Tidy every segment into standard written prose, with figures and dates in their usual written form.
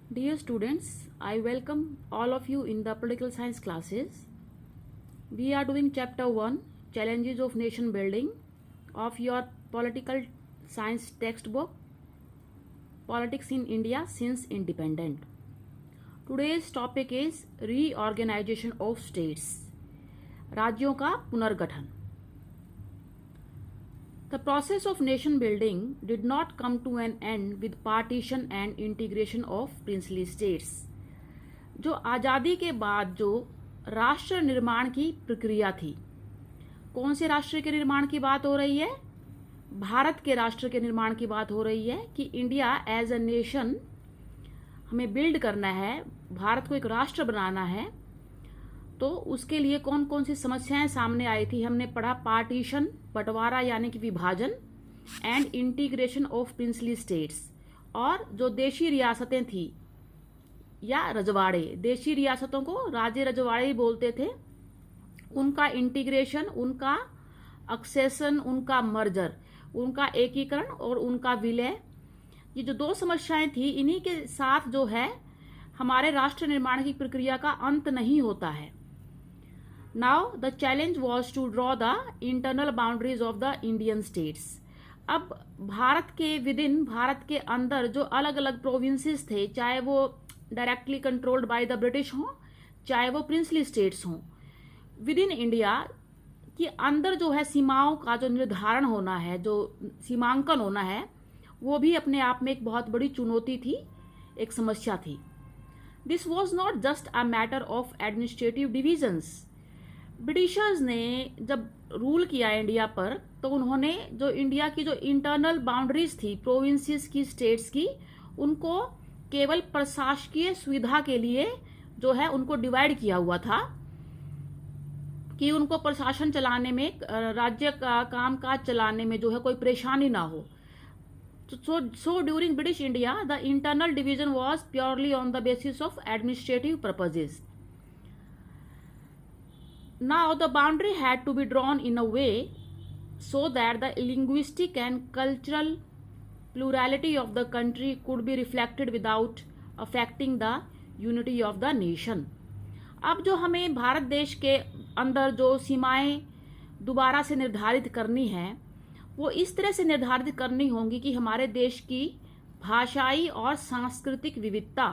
Dear students, I welcome all of you in the political science classes. We are doing chapter 1, Challenges of Nation Building, of your political science textbook, Politics in India Since Independent. Today's topic is Reorganization of States, राज्यों का पुनर्गठन. The process of nation building did not come to an end with partition and integration of princely states. जो आज़ादी के बाद जो राष्ट्र निर्माण की प्रक्रिया थी, कौन से राष्ट्र के निर्माण की बात हो रही है? भारत के राष्ट्र के निर्माण की बात हो रही है कि इंडिया एज अ नेशन हमें बिल्ड करना है, भारत को एक राष्ट्र बनाना है. तो उसके लिए कौन कौन सी समस्याएं सामने आई थी हमने पढ़ा. पार्टीशन, बंटवारा यानी कि विभाजन, and integration of princely states, और जो देशी रियासतें थी या रजवाड़े, देशी रियासतों को राजे रजवाड़े ही बोलते थे, उनका इंटीग्रेशन, उनका एक्सेशन, उनका मर्जर, उनका एकीकरण और उनका विलय. ये जो दो समस्याएं थी, इन्हीं के साथ जो है हमारे राष्ट्र निर्माण की प्रक्रिया का अंत नहीं होता है. Now the challenge was to draw the internal boundaries of the Indian states. अब भारत के विदिन, भारत के अंदर जो अलग अलग प्रोविंसेस थे, चाहे वो directly controlled by the British हों, चाहे वो प्रिंसली स्टेट्स हों, विदिन इंडिया के अंदर जो है सीमाओं का जो निर्धारण होना है, जो सीमांकन होना है, वो भी अपने आप में एक बहुत बड़ी चुनौती थी, एक समस्या थी. This was not just a matter of administrative divisions. Britishers ने जब रूल किया इंडिया पर, तो उन्होंने जो इंडिया की जो इंटरनल बाउंड्रीज थी, प्रोविंसेस की, स्टेट्स की, उनको केवल प्रशासकीय सुविधा के लिए जो है उनको डिवाइड किया हुआ था कि उनको प्रशासन चलाने में, राज्य का काम काज चलाने में जो है कोई परेशानी ना हो. So during British India, the internal division was purely on the basis of administrative purposes. Now the boundary had to be drawn in a way so that the linguistic and cultural plurality of the country could be reflected without affecting the unity of the nation. अब जो हमें भारत देश के अंदर जो सीमाएं दोबारा से निर्धारित करनी है, वो इस तरह से निर्धारित करनी होंगी कि हमारे देश की भाषाई और सांस्कृतिक विविधता,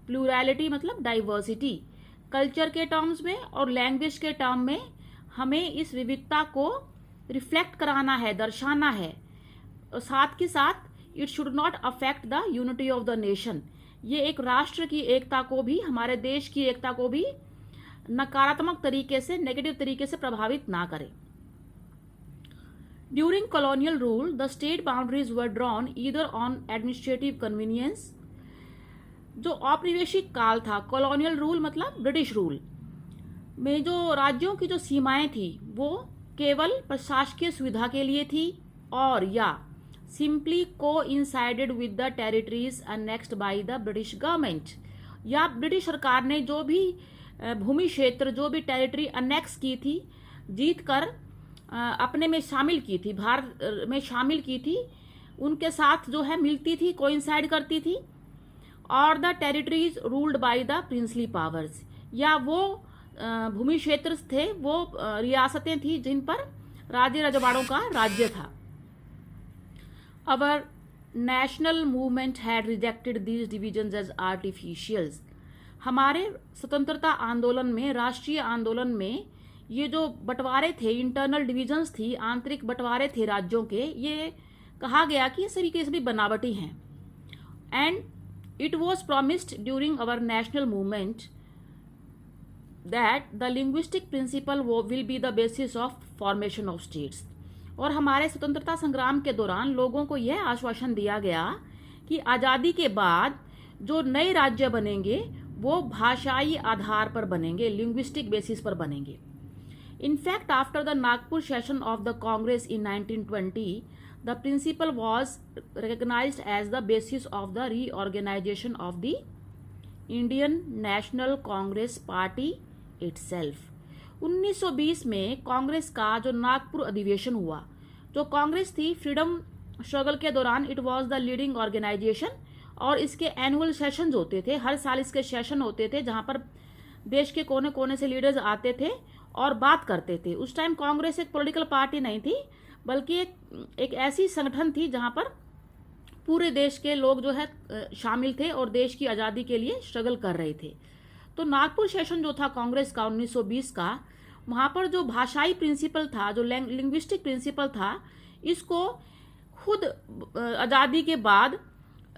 प्लूरैलिटी मतलब डाइवर्सिटी, कल्चर के टर्म्स में और लैंग्वेज के टर्म में हमें इस विविधता को रिफ्लेक्ट कराना है, दर्शाना है. और साथ के साथ it should not affect the unity of the nation. ये एक राष्ट्र की एकता को भी, हमारे देश की एकता को भी नकारात्मक तरीके से, नेगेटिव तरीके से प्रभावित ना करे. During colonial rule, the state boundaries were drawn either on administrative convenience. जो औपनिवेशिक काल था, कॉलोनियल रूल मतलब ब्रिटिश रूल में जो राज्यों की जो सीमाएं थी, वो केवल प्रशासकीय सुविधा के लिए थी, और या simply coincided with the territories annexed by the British government, या ब्रिटिश सरकार ने जो भी भूमि क्षेत्र, जो भी टेरिटरी अनेक्स की थी, जीत कर अपने में शामिल की थी, भारत में शामिल की थी, उनके साथ जो है मिलती थी, कोइंसाइड करती थी. और the territories ruled by the princely powers, या वो भूमि क्षेत्र थे, वो रियासतें थी जिन पर राजे रजवाड़ों का राज्य था. Our national movement had rejected these divisions as artificials. हमारे स्वतंत्रता आंदोलन में, राष्ट्रीय आंदोलन में, ये जो बंटवारे थे, इंटरनल डिविजन्स थी, आंतरिक बंटवारे थे राज्यों के, ये कहा गया कि सभी के सभी बनावटी हैं. And it was promised during our national movement that the linguistic principle will be the basis of formation of states. और हमारे स्वतंत्रता संग्राम के दौरान लोगों को यह आश्वासन दिया गया कि आज़ादी के बाद जो नए राज्य बनेंगे वो भाषाई आधार पर बनेंगे, लिंग्विस्टिक बेसिस पर बनेंगे. In fact, after the Nagpur session of the Congress in 1920, the principle was recognized as the basis of the reorganization of the Indian National Congress Party itself. 1920 में कांग्रेस का जो नागपुर अधिवेशन हुआ, जो कांग्रेस थी फ्रीडम स्ट्रगल के दौरान, it was the leading organization, और इसके एनुअल सेशंस होते थे, हर साल इसके सेशन होते थे जहाँ पर देश के कोने कोने से लीडर्स आते थे और बात करते थे। उस टाइम कांग्रेस एक पॉलिटिकल पार्टी नहीं थी, बल्कि एक ऐसी संगठन थी जहाँ पर पूरे देश के लोग जो है शामिल थे और देश की आज़ादी के लिए स्ट्रगल कर रहे थे। तो नागपुर सेशन जो था कांग्रेस का 1920 का, वहाँ पर जो भाषाई प्रिंसिपल था, जो लिंग्विस्टिक प्रिंसिपल था, इसको खुद आज़ादी के बाद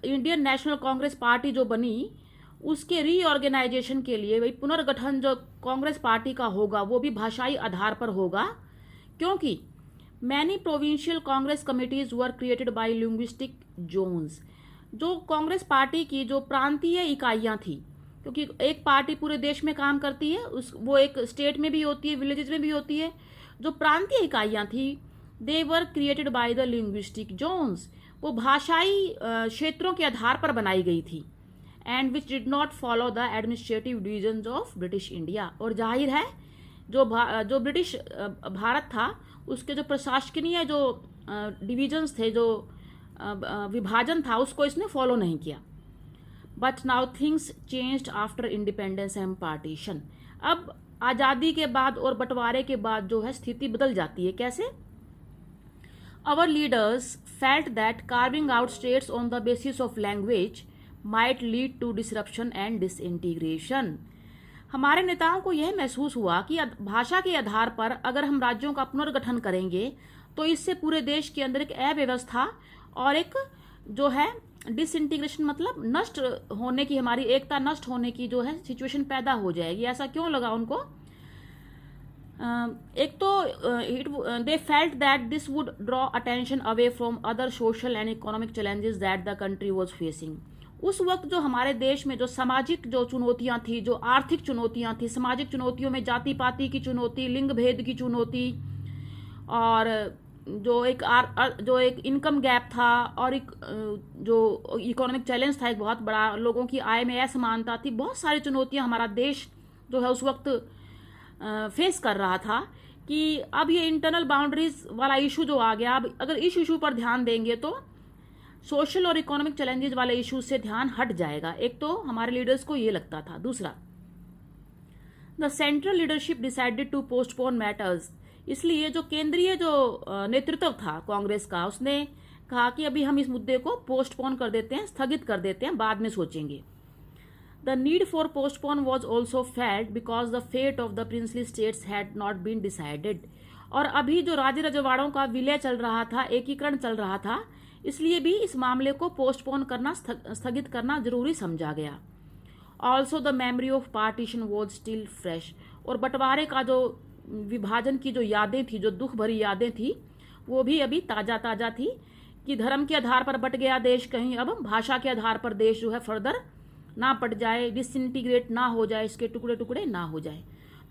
इंडियन नेशनल कांग्रेस पार्टी जो बनी, उसके रीऑर्गेनाइजेशन के लिए वही पुनर्गठन जो कांग्रेस पार्टी का होगा वो भी भाषाई आधार पर होगा, क्योंकि many provincial Congress committees were created by linguistic zones. जो कांग्रेस पार्टी की जो प्रांतीय इकाइयां थी, क्योंकि एक पार्टी पूरे देश में काम करती है, वो एक स्टेट में भी होती है, विलेजेस में भी होती है। जो प्रांतीय इकाइयां थी, they were created by the linguistic zones, वो भाषाई क्षेत्रों के आधार पर बनाई गई थी, and which did not follow the administrative divisions of British India. और जाहिर है जो ब्रिटिश भारत था, उसके जो प्रशासकीय जो डिविजन्स थे, जो विभाजन था, उसको इसने फॉलो नहीं किया। But now things changed after independence and partition. अब आज़ादी के बाद और बंटवारे के बाद जो है स्थिति बदल जाती है। कैसे? Our leaders felt that carving out states on the basis of language might lead to disruption and disintegration. हमारे नेताओं को यह महसूस हुआ कि भाषा के आधार पर अगर हम राज्यों का पुनर्गठन करेंगे तो इससे पूरे देश के अंदर एक अव्यवस्था और एक जो है डिसइंटीग्रेशन, मतलब नष्ट होने की, हमारी एकता नष्ट होने की जो है सिचुएशन पैदा हो जाएगी। ऐसा क्यों लगा उनको? एक तो they felt that this would draw attention away from other social and economic challenges that the country was facing. उस वक्त जो हमारे देश में जो सामाजिक जो चुनौतियां थी, जो आर्थिक चुनौतियां थी, सामाजिक चुनौतियों में जाति पाति की चुनौती, लिंग भेद की चुनौती, और जो एक इनकम गैप था, और एक जो इकोनॉमिक चैलेंज था एक बहुत बड़ा, लोगों की आय में असमानता थी, बहुत सारी चुनौतियां हमारा देश जो है उस वक्त फेस कर रहा था। कि अब ये इंटरनल बाउंड्रीज वाला इशू जो आ गया, अब अगर इस इशू पर ध्यान देंगे तो सोशल और इकोनॉमिक चैलेंजेस वाले इशू से ध्यान हट जाएगा। एक तो हमारे लीडर्स को ये लगता था। दूसरा, the central leadership decided to postpone matters. इसलिए जो केंद्रीय जो नेतृत्व था कांग्रेस का, उसने कहा कि अभी हम इस मुद्दे को पोस्टपोन कर देते हैं, स्थगित कर देते हैं, बाद में सोचेंगे। The need for postpone was also felt because the fate of the princely states had not been decided. और अभी जो राज्य रजवाड़ों का विलय चल रहा था, एकीकरण चल रहा था, इसलिए भी इस मामले को पोस्टपोन करना, स्थगित करना जरूरी समझा गया। Also the memory of partition was still fresh. और बंटवारे का जो विभाजन की जो यादें थी, जो दुख भरी यादें थी, वो भी अभी ताज़ा ताज़ा थी कि धर्म के आधार पर बट गया देश, कहीं अब भाषा के आधार पर देश जो है फर्दर ना पट जाए, डिसइंटीग्रेट ना हो जाए, इसके टुकड़े टुकड़े ना हो जाए।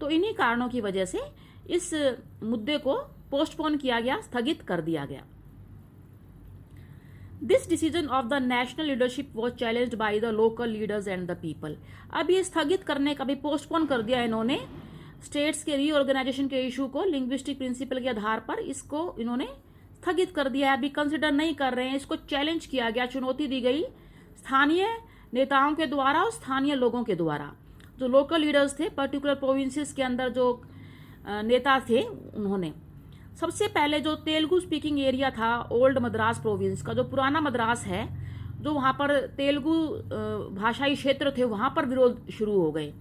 तो इन्हीं कारणों की वजह से इस मुद्दे को पोस्टपोन किया गया, स्थगित कर दिया गया। This decision of the national leadership was challenged by the local leaders and the people. अब ये स्थगित करने का भी पोस्टपोन कर दिया इन्होंने, स्टेट्स के रीऑर्गेनाइजेशन के इशू को लिंग्विस्टिक प्रिंसिपल के आधार पर इसको इन्होंने स्थगित कर दिया है, अभी कंसिडर नहीं कर रहे हैं। इसको चैलेंज किया गया, चुनौती दी गई स्थानीय नेताओं के द्वारा और स्थानीय लोगों के द्वारा। जो लोकल लीडर्स थे, पर्टिकुलर प्रोविंसेस के अंदर जो नेता थे, उन्होंने सबसे पहले जो तेलुगु स्पीकिंग एरिया था, ओल्ड मद्रास प्रोविंस का, जो पुराना मद्रास है, जो वहाँ पर तेलुगु भाषाई क्षेत्र थे, वहाँ पर विरोध शुरू हो गए।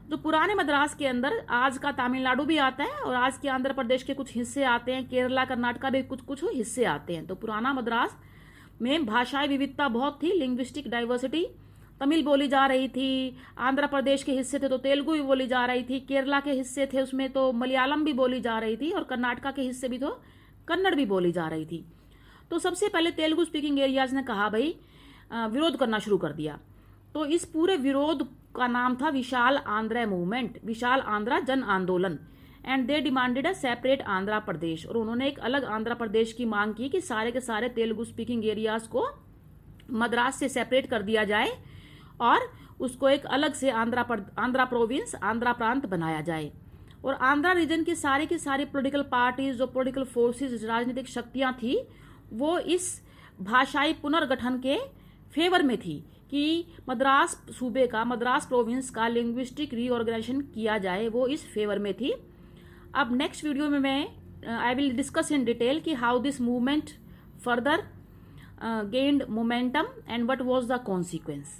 जो पुराने मद्रास के अंदर आज का तमिलनाडु भी आता है और आज के आंध्र प्रदेश के कुछ हिस्से आते हैं, केरला कर्नाटका भी कुछ हिस्से आते हैं। तो पुराना मद्रास में भाषाई विविधता बहुत थी, लिंग्विस्टिक डाइवर्सिटी, तमिल बोली जा रही थी, आंध्र प्रदेश के हिस्से थे तो तेलुगु भी बोली जा रही थी, केरला के हिस्से थे उसमें तो मलयालम भी बोली जा रही थी, और कर्नाटका के हिस्से भी तो कन्नड़ भी बोली जा रही थी। तो सबसे पहले तेलुगु स्पीकिंग एरियाज ने कहा भाई विरोध करना शुरू कर दिया। तो इस पूरे विरोध का नाम था विशाल आंध्र मूवमेंट, विशाल आंध्रा जन आंदोलन, and they demanded a separate Andhra Pradesh. और उन्होंने एक अलग आंध्र प्रदेश की मांग की कि सारे के सारे तेलुगु स्पीकिंग एरियाज को मद्रास से सेपरेट कर दिया जाए और उसको एक अलग से आंध्रा प्रोविंस, आंध्रा प्रांत बनाया जाए। और आंध्रा रीजन की सारी पॉलिटिकल पार्टीज, जो पॉलिटिकल फोर्सेस, राजनीतिक शक्तियां थी, वो इस भाषाई पुनर्गठन के फेवर में थी कि मद्रास सूबे का, मद्रास प्रोविंस का लिंग्विस्टिक रीऑर्गेनाइजेशन किया जाए, वो इस फेवर में थी। अब नेक्स्ट वीडियो में मैं I will discuss in detail कि how this movement further gained momentum and what was the consequence.